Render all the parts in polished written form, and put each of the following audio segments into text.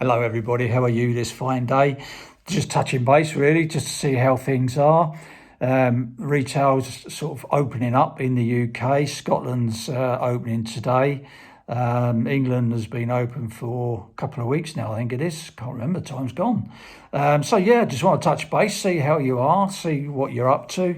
Hello everybody, how are you this fine day? Just touching base really, just to see how things are. Retail's sort of opening up in the UK. Scotland's opening today. England has been open for a couple of weeks now, I think it is. Can't remember, time's gone. So yeah, just want to touch base, see how you are, see what you're up to.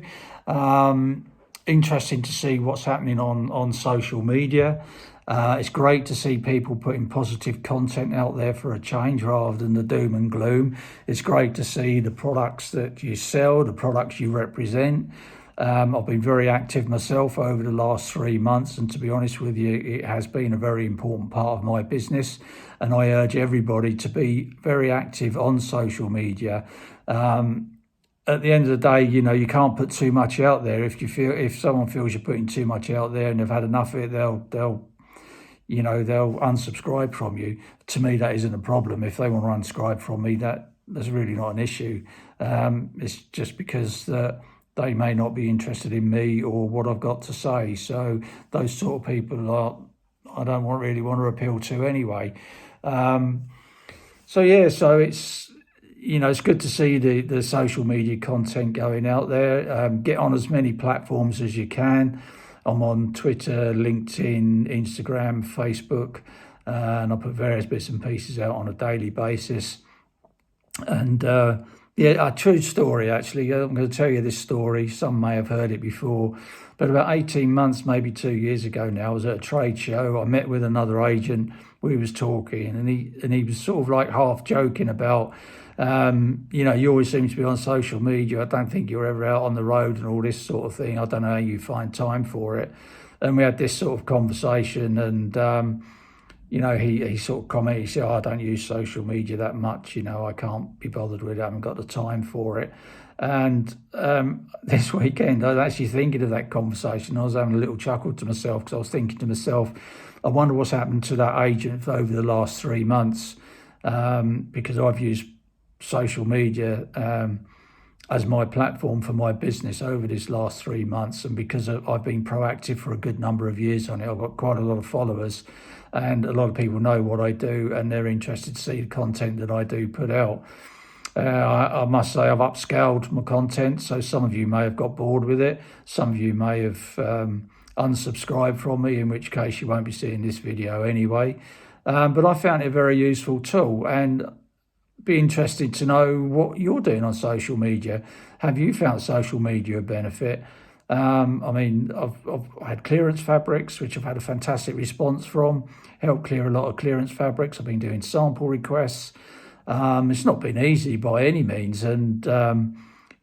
Interesting to see what's happening on social media. It's great to see people putting positive content out there for a change rather than the doom and gloom. It's great to see the products that you sell, the products you represent. I've been very active myself over the last 3 months, and to be honest with you, it has been a very important part of my business. And I urge everybody to be very active on social media. At the end of the day, you can't put too much out there. If someone feels you're putting too much out there and they've had enough of it, they'll unsubscribe from you. To me, that isn't a problem. If they want to unsubscribe from me, that's really not an issue. It's just because they may not be interested in me or what I've got to say. So those sort of people I don't really want to appeal to anyway. So it's good to see the social media content going out there. Get on as many platforms as you can. I'm on Twitter, LinkedIn, Instagram, Facebook, and I put various bits and pieces out on a daily basis. And a true story, actually. I'm going to tell you this story. Some may have heard it before, but about 18 months, maybe 2 years ago now, I was at a trade show. I met with another agent. We was talking, and he was sort of like half joking about, you always seem to be on social media. I don't think you're ever out on the road and all this sort of thing. I don't know how you find time for it. And we had this sort of conversation, and he sort of commented. He said, I don't use social media that much. I can't be bothered with it. I haven't got the time for it. And this weekend, I was actually thinking of that conversation. I was having a little chuckle to myself because I was thinking to myself, I wonder what's happened to that agent over the last 3 months, because I've used social media as my platform for my business over this last 3 months, and because I've been proactive for a good number of years on it, I've got quite a lot of followers, and a lot of people know what I do, and they're interested to see the content that I do put out. I must say I've upscaled my content, so some of you may have got bored with it, some of you may have unsubscribed from me, in which case you won't be seeing this video anyway. But I found it a very useful tool, and be interested to know what you're doing on social media. Have you found social media a benefit? I've had clearance fabrics, which I've had a fantastic response from. Helped clear a lot of clearance fabrics. I've been doing sample requests. It's not been easy by any means, and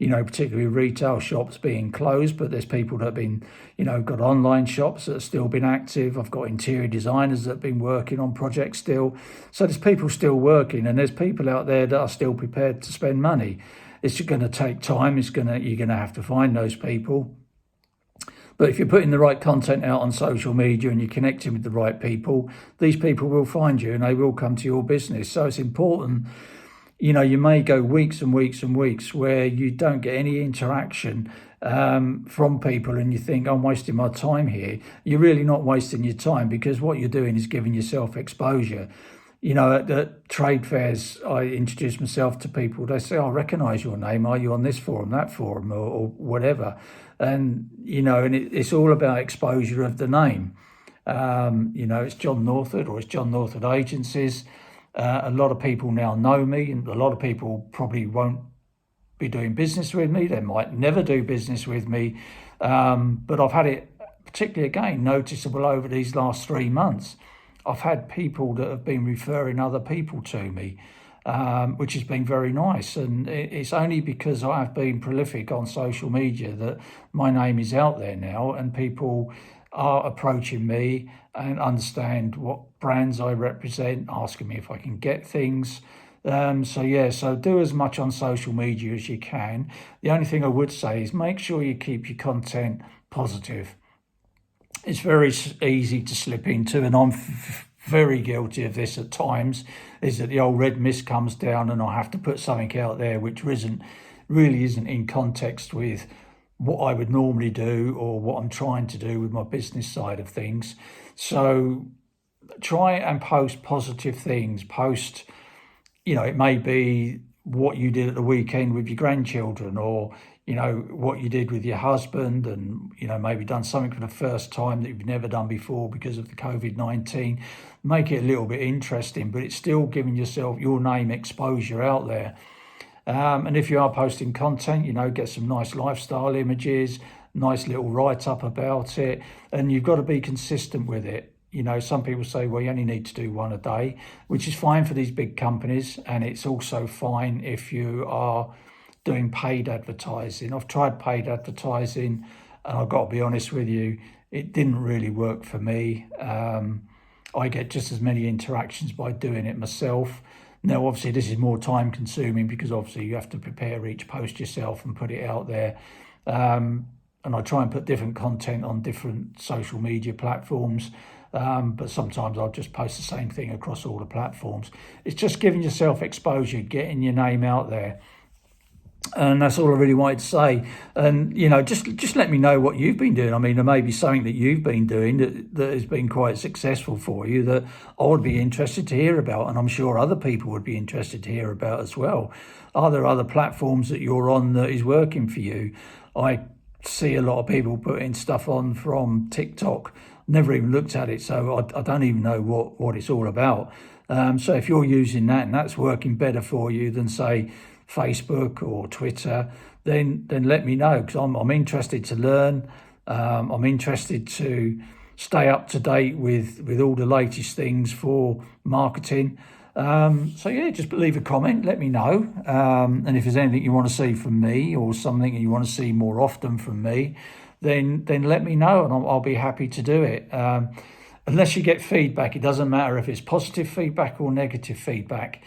particularly retail shops being closed, but there's people that have been, got online shops that have still been active. I've got interior designers that have been working on projects still. So there's people still working, and there's people out there that are still prepared to spend money. It's going to take time. You're going to have to find those people. But if you're putting the right content out on social media and you're connecting with the right people, these people will find you and they will come to your business. So it's important. You may go weeks and weeks and weeks where you don't get any interaction from people, and you think, I'm wasting my time here. You're really not wasting your time, because what you're doing is giving yourself exposure. At the trade fairs, I introduce myself to people. They say, I recognise your name. Are you on this forum, that forum, or whatever? And, it's all about exposure of the name. It's John Northwood, or it's John Northwood Agencies. A lot of people now know me, and a lot of people probably won't be doing business with me. They might never do business with me. But I've had it particularly, again, noticeable over these last 3 months. I've had people that have been referring other people to me, which has been very nice. And it's only because I have been prolific on social media that my name is out there now, and people are approaching me and understand what brands I represent, asking me if I can get things. So do as much on social media as you can. The only thing I would say is make sure you keep your content positive. It's very easy to slip into, and I'm very guilty of this at times, is that the old red mist comes down and I have to put something out there which really isn't in context with what I would normally do or what I'm trying to do with my business side of things. So try and post positive things, post it may be what you did at the weekend with your grandchildren, or what you did with your husband, and maybe done something for the first time that you've never done before because of the COVID-19. Make it a little bit interesting, but it's still giving yourself your name exposure out there. And if you are posting content, get some nice lifestyle images, nice little write-up about it, and you've got to be consistent with it. Some people say, well, you only need to do one a day, which is fine for these big companies, and it's also fine if you are doing paid advertising. I've tried paid advertising, and I've got to be honest with you, it didn't really work for me. I get just as many interactions by doing it myself. Now, obviously, this is more time consuming because obviously you have to prepare each post yourself and put it out there. And I try and put different content on different social media platforms. But sometimes I'll just post the same thing across all the platforms. It's just giving yourself exposure, getting your name out there. And that's all I really wanted to say. And, just let me know what you've been doing. I mean, there may be something that you've been doing that has been quite successful for you that I would be interested to hear about. And I'm sure other people would be interested to hear about as well. Are there other platforms that you're on that is working for you? I see a lot of people putting stuff on from TikTok. Never even looked at it, so I don't even know what it's all about. So if you're using that and that's working better for you than, say, Facebook or Twitter, then let me know, because I'm interested to learn. I'm interested to stay up to date with all the latest things for marketing. So yeah, just leave a comment, let me know. And if there's anything you want to see from me, or something you want to see more often from me, then let me know, and I'll be happy to do it. Unless you get feedback, it doesn't matter if it's positive feedback or negative feedback.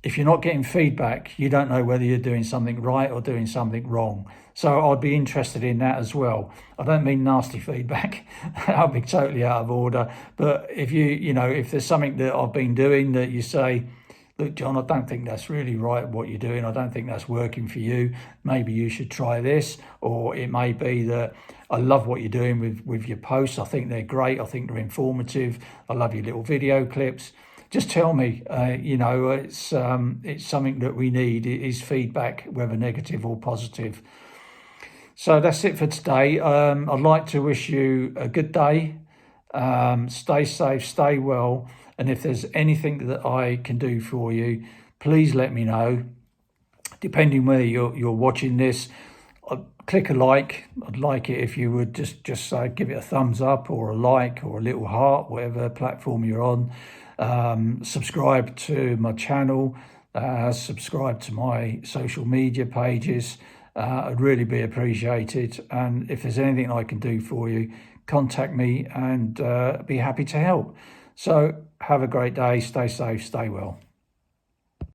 If you're not getting feedback, you don't know whether you're doing something right or doing something wrong. So I'd be interested in that as well. I don't mean nasty feedback. I'll be totally out of order. But if if there's something that I've been doing that you say, look, John, I don't think that's really right what you're doing. I don't think that's working for you. Maybe you should try this. Or it may be that I love what you're doing with your posts. I think they're great. I think they're informative. I love your little video clips. Just tell me, it's something that we need. It is feedback, whether negative or positive. So that's it for today. I'd like to wish you a good day. Stay safe, stay well. And if there's anything that I can do for you, please let me know. Depending where you're watching this, click a like. I'd like it if you would just give it a thumbs up, or a like, or a little heart, whatever platform you're on. Subscribe to my channel, subscribe to my social media pages. I'd really be appreciated. And if there's anything I can do for you, contact me, and be happy to help. So have a great day, stay safe, stay well.